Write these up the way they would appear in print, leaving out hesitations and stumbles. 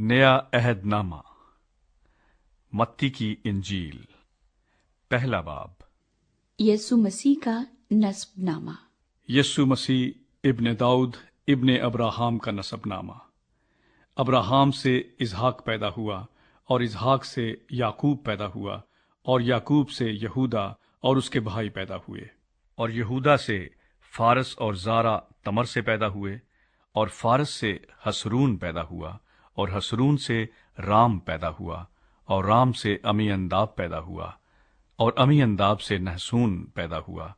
नया अहद नामा मत्ती की इंजील पहला बाब। यीशु मसीह का नस्बनामा। यीशु मसीह इब्ने दाऊद इब्ने अब्राहम का नसबनामा। अब्राहम से इसहाक पैदा हुआ और इसहाक से याकूब पैदा हुआ और याकूब से यहूदा और उसके भाई पैदा हुए और यहूदा से फारस और जारा तमर से पैदा हुए और फारस से हसरून पैदा हुआ और हसरून से राम पैदा हुआ और राम से अमीअंदाब पैदा हुआ और अमीअंदाब से नहसून पैदा हुआ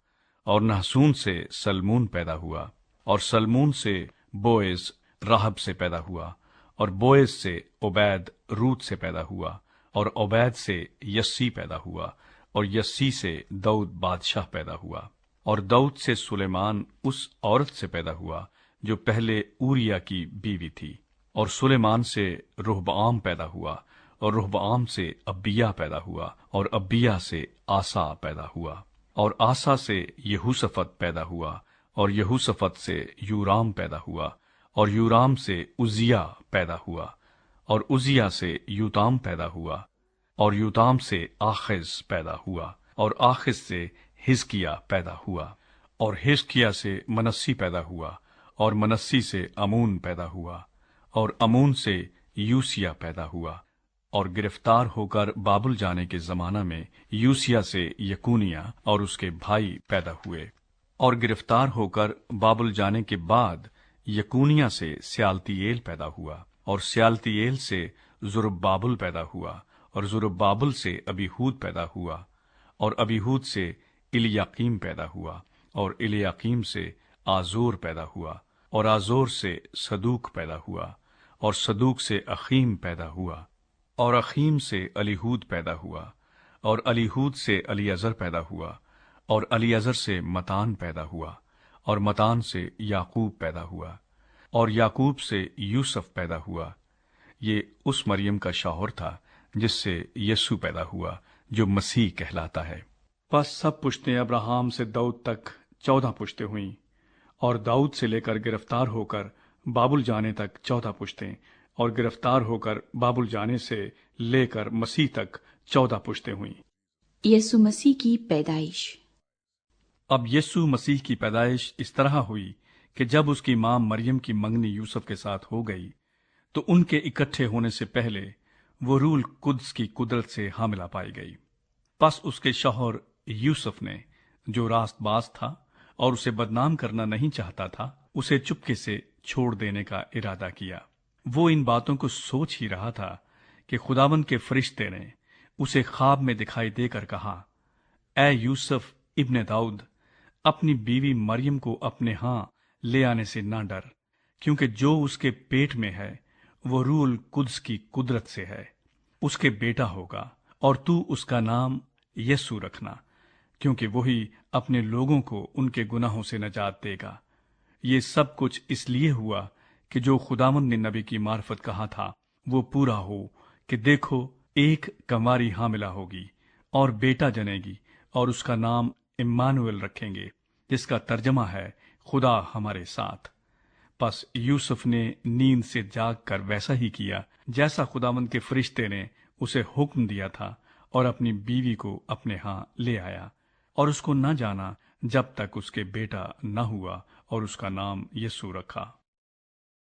और नहसून से सलमून पैदा हुआ और सलमून से बोएज राहब से पैदा हुआ और बोएज से ओबैद रूत से पैदा हुआ और ओबैद से यस्सी पैदा हुआ और यस्सी से दाऊद बादशाह पैदा हुआ और दाऊद से सुलेमान उस औरत से पैदा हुआ जो पहले ऊरिया की बीवी थी और सुलेमान से रोहबआम पैदा हुआ और रोहबआम से अब्बिया पैदा हुआ और अब्बिया से आसा पैदा हुआ और आसा से यहूसफत पैदा हुआ और यहूसफत से यूराम पैदा हुआ और यूराम से उजिया पैदा हुआ और उजिया से यूताम पैदा हुआ और यूताम से आखिज पैदा हुआ और आखिज से हिजकिया पैदा हुआ और हिजकिया से मनस्सी पैदा हुआ और मनस्सी से अमून पैदा हुआ और अमून से यूसिया पैदा हुआ और गिरफ्तार होकर बाबुल जाने के जमाना में यूसिया से यकूनिया और उसके भाई पैदा हुए और गिरफ्तार होकर बाबुल जाने के बाद यकूनिया से स्यालतीएल पैदा हुआ और स्यालतीएल से जुरब्बाबुल पैदा हुआ और जुरब्बाबुल से अबीहूद पैदा हुआ और अबीहूद से इलियाकीम पैदा हुआ और इलियाकीम से आजोर पैदा हुआ और आजोर से सदूक पैदा हुआ और सदूक से अखीम पैदा हुआ और अखीम से अलीहूद पैदा हुआ और अलीहूद से अलीअजर पैदा हुआ और अलीअजर से मतान पैदा हुआ और मतान से याकूब पैदा हुआ और याकूब से यूसुफ पैदा हुआ। ये उस मरियम का शौहर था जिससे यीशु पैदा हुआ जो मसीह कहलाता है। बस सब पुश्तें अब्राहम से दाऊद तक 14 पुश्तें हुईं और दाऊद से लेकर गिरफ्तार होकर बाबुल जाने तक 14 पुश्तें और गिरफ्तार होकर बाबुल जाने से लेकर मसीह तक 14 पुश्तें हुईं। यीशु मसीह की पैदाइश। अब यीशु मसीह की पैदाइश इस तरह हुई कि जब उसकी मां मरियम की मंगनी यूसुफ के साथ हो गई तो उनके इकट्ठे होने से पहले वो रूल कुद्स की कुदरत से हामिला पाई गई। बस उसके शौहर यूसुफ ने, जो रास्तबाज था और उसे बदनाम करना नहीं चाहता था, उसे चुपके से छोड़ देने का इरादा किया। वो इन बातों को सोच ही रहा था कि खुदावंद के फरिश्ते ने उसे ख्वाब में दिखाई देकर कहा, ऐ यूसुफ इब्ने दाऊद, अपनी बीवी मरियम को अपने हां ले आने से ना डर, क्योंकि जो उसके पेट में है वो रूल कुद्स की कुदरत से है। उसके बेटा होगा और तू उसका नाम यीशु रखना, क्योंकि वही अपने लोगों को उनके गुनाहों से नजात देगा। ये सब कुछ इसलिए हुआ कि जो खुदावंद ने नबी की मार्फत कहा था वो पूरा हो कि देखो, एक कंवारी हामिला होगी और बेटा जनेगी और उसका नाम इम्मानुएल रखेंगे, जिसका तर्जमा है खुदा हमारे साथ। बस यूसुफ ने नींद से जाग कर वैसा ही किया जैसा खुदावंद के फरिश्ते ने उसे हुक्म दिया था और अपनी बीवी को अपने हां ले आया और उसको न जाना जब तक उसके बेटा न हुआ और उसका नाम यीशु रखा।